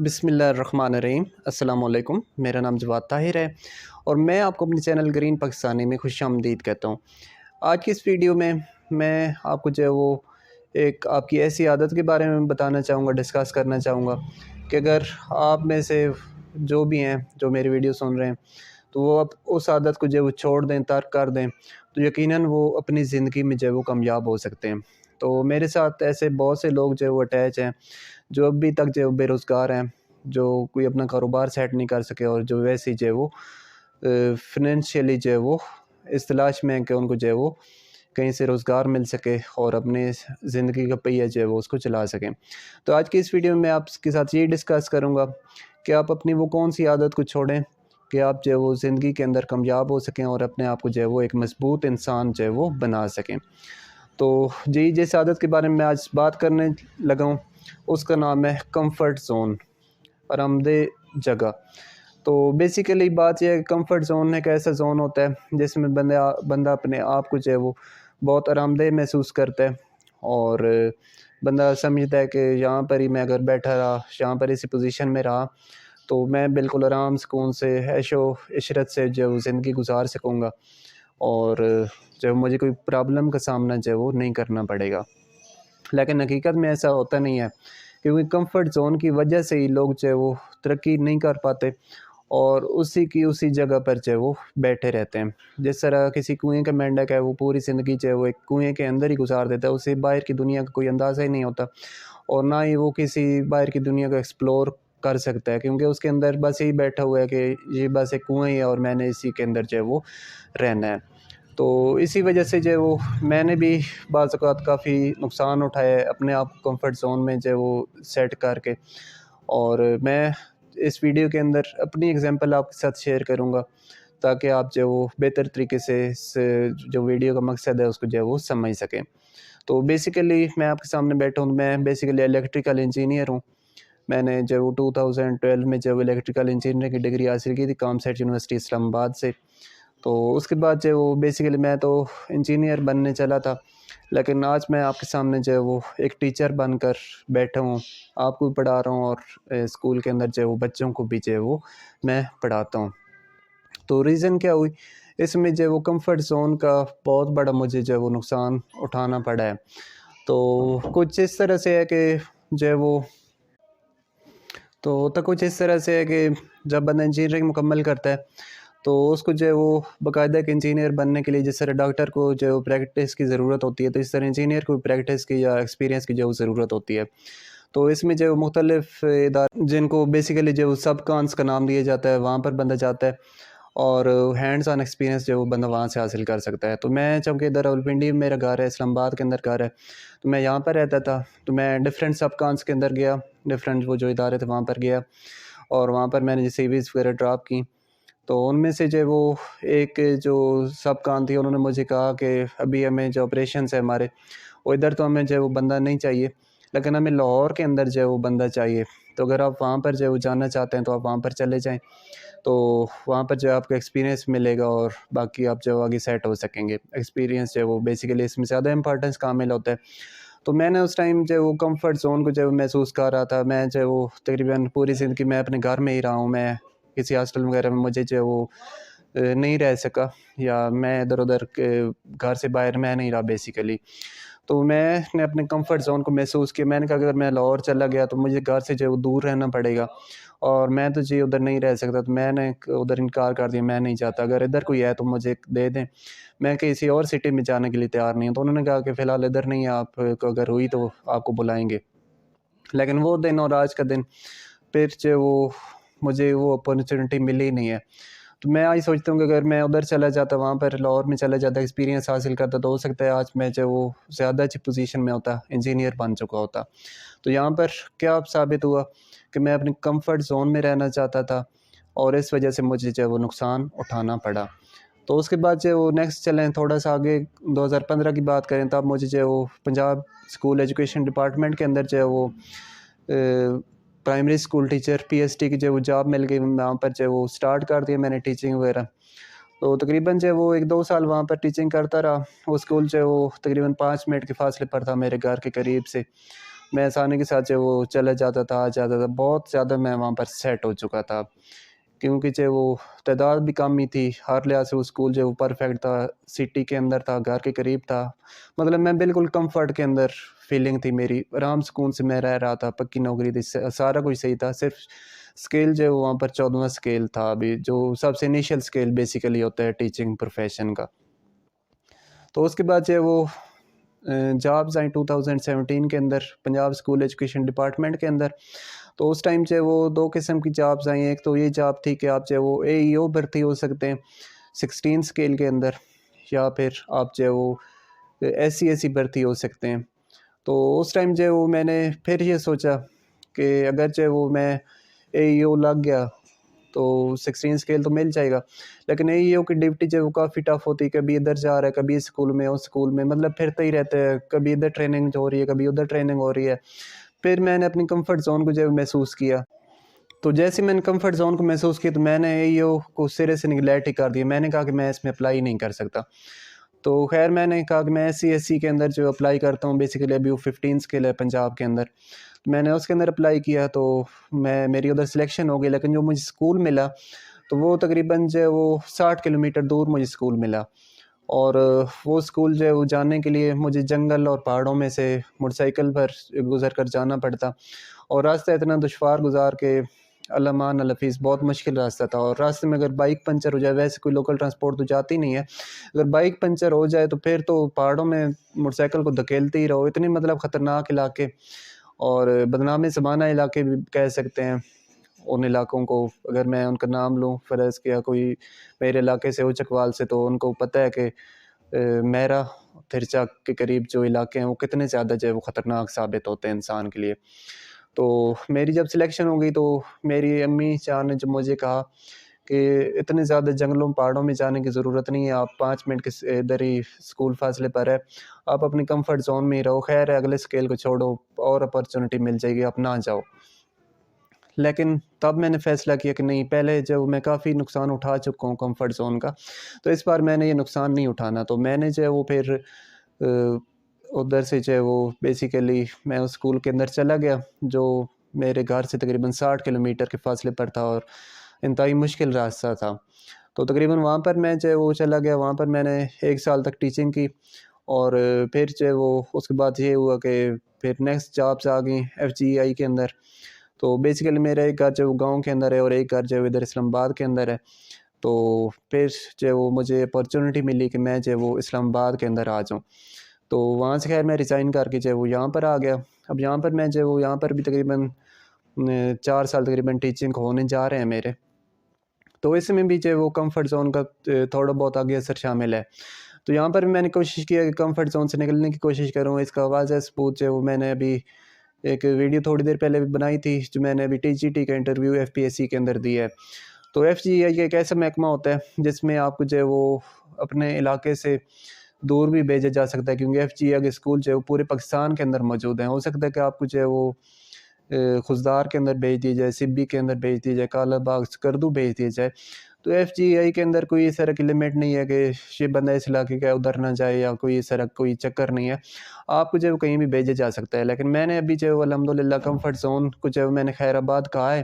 بسم اللہ الرحمن الرحیم۔ السلام علیکم، میرا نام جواد طاہر ہے اور میں آپ کو اپنے چینل گرین پاکستانی میں خوش آمدید کہتا ہوں۔ آج کی اس ویڈیو میں آپ کو جو ہے وہ ایک آپ کی ایسی عادت کے بارے میں بتانا چاہوں گا، ڈسکس کرنا چاہوں گا کہ اگر آپ میں سے جو بھی ہیں جو میری ویڈیو سن رہے ہیں تو وہ اب اس عادت کو جو ہے وہ چھوڑ دیں، ترک کر دیں تو یقیناً وہ اپنی زندگی میں جو ہے وہ کامیاب ہو سکتے ہیں۔ تو میرے ساتھ ایسے بہت سے لوگ جو ہے وہ اٹیچ ہیں جو ابھی تک جو بے روزگار ہیں، جو کوئی اپنا کاروبار سیٹ نہیں کر سکے اور جو ویسے جو ہے وہ فنینشیلی جو ہے وہ اس تلاش میں ہیں کہ ان کو جو ہے وہ کہیں سے روزگار مل سکے اور اپنے زندگی کا پہیہ جو ہے وہ اس کو چلا سکیں۔ تو آج کی اس ویڈیو میں آپ کے ساتھ یہ ڈسکس کروں گا کہ آپ اپنی وہ کون سی عادت کو چھوڑیں کہ آپ جو ہے وہ زندگی کے اندر کامیاب ہو سکیں اور اپنے آپ کو جو ہے وہ ایک مضبوط انسان جو ہے وہ بنا سکیں۔ تو جس عادت کے بارے میں آج بات کرنے لگا ہوں اس کا نام ہے کمفرٹ زون، آرام دہ جگہ۔ تو بیسیکلی بات یہ ہے کہ کمفرٹ زون ایک ایسا زون ہوتا ہے جس میں بندہ اپنے آپ کو جو ہے وہ بہت آرام دہ محسوس کرتا ہے اور بندہ سمجھتا ہے کہ یہاں پر ہی میں اگر بیٹھا رہا، یہاں پر اسی پوزیشن میں رہا تو میں بالکل آرام سکون سے عیش و عشرت سے جو زندگی گزار سکوں گا اور جو مجھے کوئی پرابلم کا سامنا جو ہے وہ نہیں کرنا پڑے گا۔ لیکن حقیقت میں ایسا ہوتا نہیں ہے، کیونکہ کمفرٹ زون کی وجہ سے ہی لوگ جو ہے وہ ترقی نہیں کر پاتے اور اسی جگہ پر جو ہے وہ بیٹھے رہتے ہیں۔ جس طرح کسی کنویں کا مینڈک ہے، وہ پوری زندگی جو ہے وہ ایک کنویں کے اندر ہی گزار دیتا ہے، اسے باہر کی دنیا کا کوئی اندازہ ہی نہیں ہوتا اور نہ ہی وہ کسی باہر کی دنیا کو ایکسپلور کر سکتا ہے، کیونکہ اس کے اندر بس یہی بیٹھا ہوا ہے کہ یہ بس ایک کنویں ہی ہے اور میں نے اسی کے اندر جو ہے وہ رہنا ہے۔ تو اسی وجہ سے جو ہے وہ میں نے بھی بعض اوقات کافی نقصان اٹھایا ہے اپنے آپ کو کمفرٹ زون میں جو ہے وہ سیٹ کر کے، اور میں اس ویڈیو کے اندر اپنی ایگزامپل آپ کے ساتھ شیئر کروں گا تاکہ آپ جو ہے وہ بہتر طریقے سے اس جو ویڈیو کا مقصد ہے اس کو جو ہے وہ سمجھ سکیں۔ تو بیسیکلی میں آپ کے سامنے بیٹھا ہوں، میں بیسیکلی الیکٹریکل انجینئر ہوں۔ میں نے جو 2012 میں جو الیکٹریکل انجینئرنگ کی ڈگری حاصل کی تھی کام سیٹ یونیورسٹی اسلام آباد سے۔ تو اس کے بعد جو وہ بیسیکلی میں تو انجینئر بننے چلا تھا، لیکن آج میں آپ کے سامنے جو ہے وہ ایک ٹیچر بن کر بیٹھا ہوں، آپ کو بھی پڑھا رہا ہوں اور اسکول کے اندر جو ہے وہ بچوں کو بھی جو ہے وہ میں پڑھاتا ہوں۔ تو ریزن کیا ہوئی اس میں جو ہے وہ کمفرٹ زون کا بہت بڑا مجھے جو ہے وہ نقصان اٹھانا پڑا ہے۔ تو کچھ اس طرح سے ہے کہ جو ہے وہ کچھ اس طرح سے ہے کہ جب بندہ انجینئرنگ مکمل کرتا ہے تو اس کو جو ہے وہ باقاعدہ ایک انجینئر بننے کے لیے جس طرح ڈاکٹر کو جو ہے پریکٹس کی ضرورت ہوتی ہے، تو اس طرح انجینئر کو پریکٹس کی یا ایکسپیرینس کی جو ہے ضرورت ہوتی ہے۔ تو اس میں جو ہے مختلف ادارے جن کو بیسیکلی جو سب کانس کا نام دیا جاتا ہے وہاں پر بندہ جاتا ہے اور ہینڈز آن ایکسپیرینس جو ہے وہ بندہ وہاں سے حاصل کر سکتا ہے۔ تو میں چونکہ ادھر راولپنڈی میں میرا گھر ہے، اسلام آباد کے اندر گھر ہے، تو میں یہاں پر رہتا تھا، تو میں ڈفرینٹ سب کانس کے اندر گیا، ڈفرینٹ وہ جو ادارے تھے وہاں پر گیا اور وہاں پر میں نے سی ویز وغیرہ ڈراپ کی۔ تو ان میں سے جو وہ ایک جو سب کان تھی انہوں نے مجھے کہا کہ ابھی ہمیں جو آپریشنس ہے ہمارے وہ ادھر تو ہمیں جو ہے وہ بندہ نہیں چاہیے، لیکن ہمیں لاہور کے اندر جو ہے وہ بندہ چاہیے، تو اگر آپ وہاں پر جو ہے وہ جانا چاہتے ہیں تو آپ وہاں پر چلے جائیں، تو وہاں پر جو ہے آپ کو ایکسپیرینس ملے گا اور باقی آپ جو آگے سیٹ ہو سکیں گے۔ ایکسپیرینس جو ہے وہ بیسیکلی اس میں زیادہ امپورٹنس کامل ہوتا ہے۔ تو میں نے اس ٹائم جو ہے وہ کمفرٹ زون کو جو ہے محسوس کر رہا تھا، میں جو ہے وہ تقریباً پوری زندگی میں اپنے گھر میں ہی رہا ہوں، میں کسی ہاسٹل وغیرہ میں مجھے جو ہے وہ نہیں رہ سکا، یا میں ادھر ادھر گھر سے باہر میں نہیں رہا بیسیکلی۔ تو میں نے اپنے کمفرٹ زون کو محسوس کیا، میں نے کہا اگر میں لاہور چلا گیا تو مجھے گھر سے جو ہے وہ دور رہنا پڑے گا اور میں تو جی ادھر نہیں رہ سکتا، تو میں نے ادھر انکار کر دیا، میں نہیں چاہتا، اگر ادھر کوئی ہے تو مجھے دے دیں، میں کسی اور سٹی میں جانے کے لیے تیار نہیں ہوں۔ تو انہوں نے کہا کہ فی الحال ادھر نہیں ہے، آپ کو اگر ہوئی تو آپ کو بلائیں گے۔ لیکن وہ دن اور آج کا دن پھر جو وہ مجھے وہ اپرچونٹی ملی نہیں ہے۔ تو میں آج سوچتا ہوں کہ اگر میں ادھر چلا جاتا، وہاں پر لاہور میں چلا جاتا، ایکسپیرینس حاصل کرتا، تو ہو سکتا ہے آج میں جو وہ زیادہ اچھی پوزیشن میں ہوتا، انجینئر بن چکا ہوتا۔ تو یہاں پر کیا ثابت ہوا کہ میں اپنے کمفرٹ زون میں رہنا چاہتا تھا اور اس وجہ سے مجھے جو ہے وہ نقصان اٹھانا پڑا۔ تو اس کے بعد جو وہ نیکسٹ چلیں تھوڑا سا آگے 2015 کی بات کریں، تب مجھے جو ہے وہ پنجاب اسکول ایجوکیشن ڈپارٹمنٹ کے اندر جو ہے وہ primary school teacher P S T کی جو وہ جاب مل گئی، وہاں پر جو وہ سٹارٹ کر دیا میں نے ٹیچنگ وغیرہ۔ تو تقریباً جو وہ 1-2 سال وہاں پر ٹیچنگ کرتا رہا۔ وہ اسکول جو وہ تقریباً 5 منٹ کے فاصلے پر تھا میرے گھر کے قریب سے۔ میں آسانی کے ساتھ جو وہ چلا جاتا تھا آ جاتا تھا، بہت زیادہ میں وہاں پر سیٹ ہو چکا تھا، کیونکہ جو وہ تعداد بھی کم ہی تھی، ہر لحاظ سے وہ اسکول جو وہ پرفیکٹ تھا، سٹی کے اندر تھا، گھر کے قریب تھا، مطلب میں بالکل کمفرٹ کے اندر فیلنگ تھی میری، آرام سکون سے میں رہ رہا تھا، پکی نوکری تھی، سارا کچھ صحیح تھا، صرف اسکیل جو ہے وہاں پر 14واں اسکیل تھا ابھی، جو سب سے انیشیل اسکیل بیسیکلی ہوتا ہے ٹیچنگ پروفیشن کا۔ تو اس کے بعد جو ہے وہ جابز آئیں 2017 کے اندر پنجاب اسکول ایجوکیشن ڈپارٹمنٹ کے اندر۔ تو اس ٹائم جو ہے وہ دو قسم کی جابز آئیں، ایک تو یہ جاب تھی کہ آپ جو ہے وہ اے ای او بھرتی ہو سکتے ہیں 16 اسکیل کے اندر، یا پھر آپ جو ہے وہ ایس سی بھرتی ہو سکتے ہیں۔ تو اس ٹائم جو ہے وہ میں نے پھر یہ سوچا کہ اگر جو ہے وہ میں اے ای او لگ گیا تو 16 اسکیل تو مل جائے گا، لیکن اے ای او کی ڈیوٹی جو ہے وہ کافی ٹف ہوتی ہے، کبھی ادھر جا رہا ہے، کبھی اسکول میں اس اسکول میں، مطلب پھرتے ہی رہتے ہیں، کبھی ادھر ٹریننگ ہو رہی ہے، کبھی ادھر ٹریننگ ہو رہی ہے۔ پھر میں نے اپنی کمفرٹ زون کو جو ہے محسوس کیا، تو جیسے میں نے کمفرٹ زون کو محسوس کیا تو میں نے اے ای او کو سرے سے نگلیکٹ ہی کر دیا، میں نے کہا کہ میں اس میں اپلائی نہیں کر سکتا۔ تو خیر میں نے کہا کہ میں ایس سی کے اندر جو اپلائی کرتا ہوں، بیسیکلی ابھی وہ 15 اسکل ہے پنجاب کے اندر، میں نے اس کے اندر اپلائی کیا، تو میری ادھر سلیکشن ہو گئی، لیکن جو مجھے اسکول ملا تو وہ تقریباً جو ہے وہ 60 کلومیٹر دور مجھے اسکول ملا، اور وہ اسکول جو ہے وہ جانے کے لیے مجھے جنگل اور پہاڑوں میں سے موٹر سائیکل پر گزر کر جانا پڑتا، اور راستہ اتنا دشوار گزار کے اللہ مان الحفیظ بہت مشکل راستہ تھا، اور راستے میں اگر بائک پنچر ہو جائے، ویسے کوئی لوکل ٹرانسپورٹ تو جاتی نہیں ہے، اگر بائک پنچر ہو جائے تو پھر تو پہاڑوں میں موٹر سائیکل کو دھکیلتے ہی رہو، اتنی مطلب خطرناک علاقے اور بدنام زمانہ علاقے بھی کہہ سکتے ہیں ان علاقوں کو، اگر میں ان کا نام لوں، فرض کیا کوئی میرے علاقے سے ہو چکوال سے، تو ان کو پتہ ہے کہ میرا تھرچا کے قریب جو علاقے ہیں وہ کتنے زیادہ جو ہے وہ خطرناک ثابت ہوتے ہیں انسان کے لیے۔ تو میری جب سلیکشن ہو گئی تو میری امی جان نے جو مجھے کہا کہ اتنے زیادہ جنگلوں پہاڑوں میں جانے کی ضرورت نہیں ہے، آپ 5 منٹ کے ادھر ہی اسکول فاصلے پر ہے، آپ اپنی کمفرٹ زون میں ہی رہو، خیر ہے اگلے اسکیل کو چھوڑو اور اپرچونٹی مل جائے گی، آپ نہ جاؤ۔ لیکن تب میں نے فیصلہ کیا کہ نہیں، پہلے جب میں کافی نقصان اٹھا چکا ہوں کمفرٹ زون کا، تو اس بار میں نے یہ نقصان نہیں اٹھانا، تو میں نے جو ہے وہ پھر ادھر سے جو ہے وہ بیسیکلی میں اس اسکول کے اندر چلا گیا جو میرے گھر سے تقریباً 60 کلومیٹر کے فاصلے پر تھا، اور انتہائی مشکل راستہ تھا۔ تو تقریباً وہاں پر میں جو ہے وہ چلا گیا، وہاں پر میں نے 1 سال تک ٹیچنگ کی، اور پھر جو ہے وہ اس کے بعد یہ ہوا کہ پھر نیکسٹ جابس آ گئیں ایف جی آئی کے اندر۔ تو بیسیکلی میرا ایک گھر جو وہ گاؤں کے اندر ہے، اور ایک گھر جو ہے ادھر اسلام آباد کے اندر ہے، تو پھر جو ہے وہ مجھے اپرچونٹی ملی کہ میں جو ہے وہ اسلام آباد کے اندر آ جاؤں، تو وہاں سے خیر میں ریزائن کر کے جو ہے وہ یہاں پر آ گیا۔ اب یہاں پر میں جو ہے وہ یہاں پر بھی تقریباً 4 سال تقریباً ٹیچنگ ہونے جا رہے ہیں میرے، تو اس میں بھی جو ہے وہ کمفرٹ زون کا تھوڑا بہت آگے اثر شامل ہے۔ تو یہاں پر بھی میں نے کوشش کیا کہ کمفرٹ زون سے نکلنے کی کوشش کروں، اس کا واضح ثبوت جو ہے وہ میں نے ابھی ایک ویڈیو تھوڑی دیر پہلے بھی بنائی تھی، جو میں نے ابھی ٹی جی ٹی کا interview F P S C کے اندر دیا ہے۔ تو ایف جی آئی ایک ایسا محکمہ ہوتا ہے جس میں آپ کو جو ہے وہ اپنے علاقے سے دور بھی بھیجا جا سکتا ہے، کیونکہ ایف جی آئی کے اسکول جو ہے وہ پورے پاکستان کے اندر موجود ہیں، ہو سکتا ہے کہ آپ کو جو ہے وہ خزدار کے اندر بھیج دی جائے، سبی کے اندر بھیج دی جائے، کالا باغ سکردو بھیج دی جائے، تو ایف جی آئی کے اندر کوئی اس طرح کی لمٹ نہیں ہے کہ یہ بندہ اس علاقے کا ادھر نہ جائے، یا کوئی اس طرح کوئی چکر نہیں ہے، آپ کو جو ہے وہ کہیں بھی بھیجا جا سکتا ہے۔ لیکن میں نے ابھی جو ہے وہ الحمدللہ کمفرٹ زون کو جو ہے میں نے خیر آباد کہا ہے،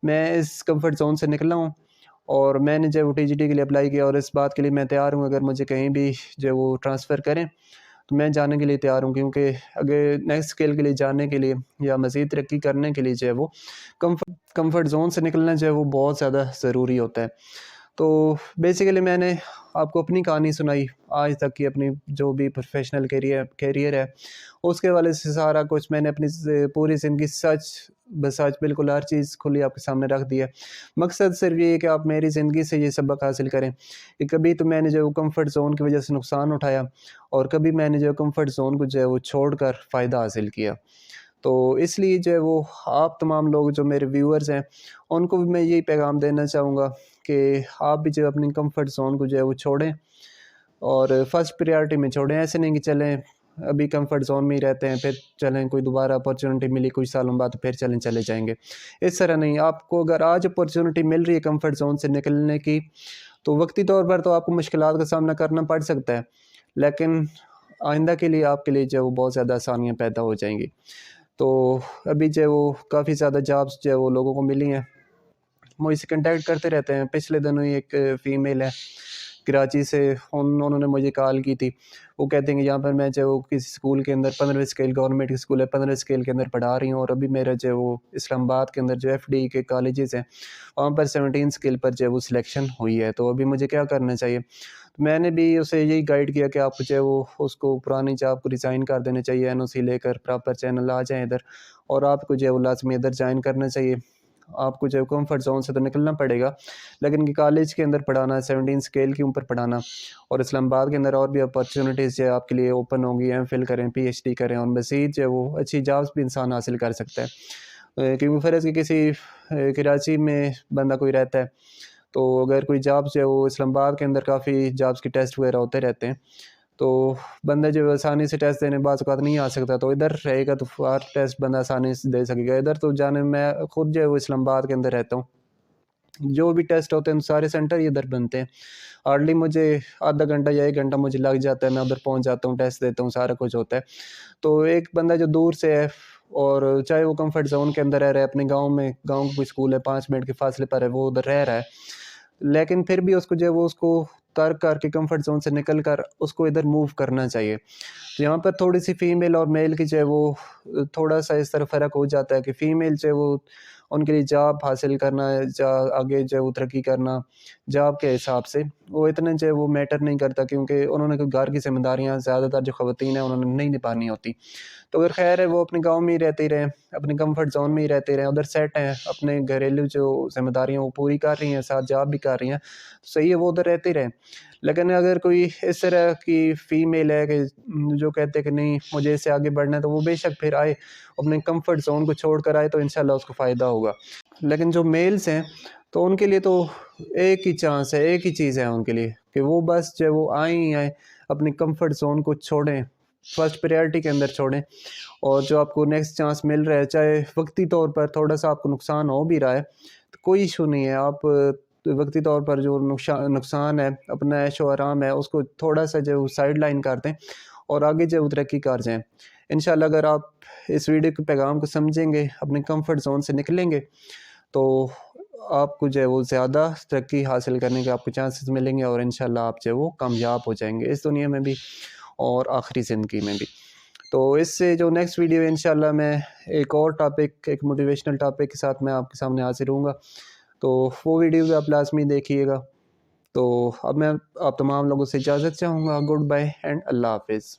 میں اس کمفرٹ زون سے نکلا ہوں، اور میں نے جو ہے وہ ٹی جی ٹی کے لیے اپلائی کیا، اور اس بات کے لیے میں تیار ہوں اگر مجھے کہیں بھی جو ہے وہ ٹرانسفر کریں تو میں جانے کے لیے تیار ہوں، کیونکہ اگر نیکسٹ اسکیل کے لیے جانے کے لیے یا مزید ترقی کرنے کے لیے جو ہے وہ کمفرٹ زون سے نکلنا جو ہے وہ بہت زیادہ ضروری ہوتا ہے۔ تو بیسیکلی میں نے آپ کو اپنی کہانی سنائی آج تک کی، اپنی جو بھی پروفیشنل کیریئر ہے اس کے حوالے سے سارا کچھ میں نے اپنی پوری زندگی سچ بسچ بالکل ہر چیز کھلی آپ کے سامنے رکھ دی ہے۔ مقصد صرف یہ ہے کہ آپ میری زندگی سے یہ سبق حاصل کریں کہ کبھی تو میں نے جو کمفرٹ زون کی وجہ سے نقصان اٹھایا، اور کبھی میں نے جو کمفرٹ زون کو جو ہے وہ چھوڑ کر فائدہ حاصل کیا۔ تو اس لیے جو ہے وہ آپ تمام لوگ جو میرے ویورز ہیں ان کو بھی میں یہی پیغام دینا چاہوں گا کہ آپ بھی جو اپنی کمفرٹ زون کو جو ہے وہ چھوڑیں، اور فرسٹ پریارٹی میں چھوڑیں، ایسے نہیں کہ چلیں ابھی کمفرٹ زون میں ہی رہتے ہیں، پھر چلیں کوئی دوبارہ اپرچونٹی ملی کچھ سالوں بعد پھر چلے جائیں گے، اس طرح نہیں۔ آپ کو اگر آج اپرچونٹی مل رہی ہے کمفرٹ زون سے نکلنے کی، تو وقتی طور پر تو آپ کو مشکلات کا سامنا کرنا پڑ سکتا ہے، لیکن آئندہ کے لیے آپ کے لیے جو ہے وہ بہت زیادہ آسانیاں پیدا ہو جائیں گی۔ تو ابھی جو ہے وہ کافی زیادہ جابس جو ہے وہ لوگوں کو ملی ہیں، مجھ سے کنٹیکٹ کرتے رہتے ہیں۔ پچھلے دنوں ہی ایک فیمیل ہے کراچی سے، انہوں نے مجھے کال کی تھی، وہ کہتے ہیں کہ یہاں پر میں جو کسی اسکول کے اندر 15ویں اسکیل گورنمنٹ کی اسکول ہے 15ویں اسکیل کے اندر پڑھا رہی ہوں، اور ابھی میرا جو وہ اسلام آباد کے اندر جو ایف ڈی کے کالجز ہیں وہاں پر 17 اسکیل پر جو وہ سلیکشن ہوئی ہے، تو ابھی مجھے کیا کرنا چاہیے؟ میں نے بھی اسے یہی گائیڈ کیا کہ آپ جو ہے وہ اس کو پرانی جاب کو ریزائن کر دینا چاہیے، این او سی لے کر پراپر چینل آ جائیں ادھر، اور آپ کو جو ہے وہ لازمی ادھر جوائن کرنا چاہیے۔ آپ کو جو ہے کمفرٹ زون سے تو نکلنا پڑے گا، لیکن کہ کالج کے اندر پڑھانا، 17 اسکیل کے اوپر پڑھانا، اور اسلام آباد کے اندر اور بھی اپرچونیٹیز جو ہے آپ کے لیے اوپن ہوں گی، ایم فل کریں، پی ایچ ڈی کریں، اور مزید جو ہے وہ اچھی جابس بھی انسان حاصل کر سکتا ہے۔ کیونکہ فرض کہ کسی کراچی میں بندہ کوئی رہتا ہے، تو اگر کوئی جابس جو ہے وہ اسلام آباد کے اندر کافی جابس کے ٹیسٹ وغیرہ ہوتے رہتے ہیں، تو بندہ جو آسانی سے ٹیسٹ دینے بعض اوقات نہیں آ سکتا، تو ادھر رہے گا تو ہر ٹیسٹ بندہ آسانی سے دے سکے گا۔ ادھر تو جانے میں خود جو ہے وہ اسلام آباد کے اندر رہتا ہوں، جو بھی ٹیسٹ ہوتے ہیں سارے سینٹر ہی ادھر بنتے ہیں، ہارڈلی مجھے آدھا گھنٹہ یا 1 گھنٹہ مجھے لگ جاتا ہے، میں ادھر پہنچ جاتا ہوں، ٹیسٹ دیتا ہوں، سارا کچھ ہوتا ہے۔ تو ایک بندہ جو دور سے ہے، اور چاہے وہ کمفرٹ زون کے اندر رہ رہا ہے، اپنے گاؤں کا کوئی اسکول ہے 5 منٹ کے فاصلے پر ہے، وہ ادھر رہ رہا ہے، لیکن پھر بھی اس کو جو ہے وہ اس کو ترک کر کے کمفرٹ زون سے نکل کر اس کو ادھر موو کرنا چاہیے۔ تو یہاں پر تھوڑی سی فیمیل اور میل کی جو ہے وہ تھوڑا سا اس طرح فرق ہو جاتا ہے کہ فیمیل جو ہے وہ ان کے لیے جاب حاصل کرنا، آگے جو ہے وہ ترقی کرنا جاب کے حساب سے وہ اتنے جو ہے وہ میٹر نہیں کرتا، کیونکہ انہوں نے کوئی گھر کی ذمہ داریاں زیادہ تر جو خواتین ہیں انہوں نے نہیں نبھانی ہوتی۔ تو اگر خیر ہے وہ اپنے گاؤں میں ہی رہتے رہیں، اپنے کمفرٹ زون میں ہی رہتے رہیں، ادھر سیٹ ہیں، اپنے گھریلو جو ذمہ داریاں وہ پوری کر رہی ہیں، ساتھ جاب بھی کر رہی ہیں، صحیح ہے، وہ ادھر رہتے رہیں۔ لیکن اگر کوئی اس طرح کی فیمیل ہے کہ جو کہتے ہیں کہ نہیں مجھے اس سے آگے بڑھنا ہے، تو وہ بے شک پھر آئے، اپنے کمفرٹ زون کو چھوڑ کر آئے، تو انشاءاللہ اس کو فائدہ ہوگا۔ لیکن جو میلز ہیں تو ان کے لیے تو ایک ہی چانس ہے، ایک ہی چیز ہے ان کے لیے کہ وہ بس جو وہ آئیں ہی آئیں، اپنی کمفرٹ زون کو چھوڑیں، فرسٹ پریارٹی کے اندر چھوڑیں، اور جو آپ کو نیکسٹ چانس مل رہا ہے، چاہے وقتی طور پر تھوڑا سا آپ کو نقصان ہو بھی رہا ہے تو کوئی ایشو نہیں ہے، آپ وقتی طور پر جو نقصان ہے، اپنا عیش و آرام ہے، اس کو تھوڑا سا جو سائڈ لائن کر دیں اور آگے جو ترقی کر جائیں۔ انشاءاللہ اگر آپ اس ویڈیو کے پیغام کو سمجھیں گے، اپنے کمفرٹ زون سے نکلیں گے، تو آپ کو جو ہے وہ زیادہ ترقی حاصل کرنے کے آپ کو چانسز ملیں گے، اور انشاءاللہ آپ جو ہے وہ کامیاب ہو جائیں گے اس دنیا میں بھی اور آخری زندگی میں بھی۔ تو اس سے جو نیکسٹ ویڈیو ہے انشاءاللہ میں ایک اور ٹاپک، ایک موٹیویشنل ٹاپک کے ساتھ میں آپ کے سامنے حاضر ہوں گا، تو وہ ویڈیو بھی آپ لازمی دیکھیے گا۔ تو اب میں آپ تمام لوگوں سے اجازت چاہوں گا، گڈ بائی اینڈ اللہ حافظ۔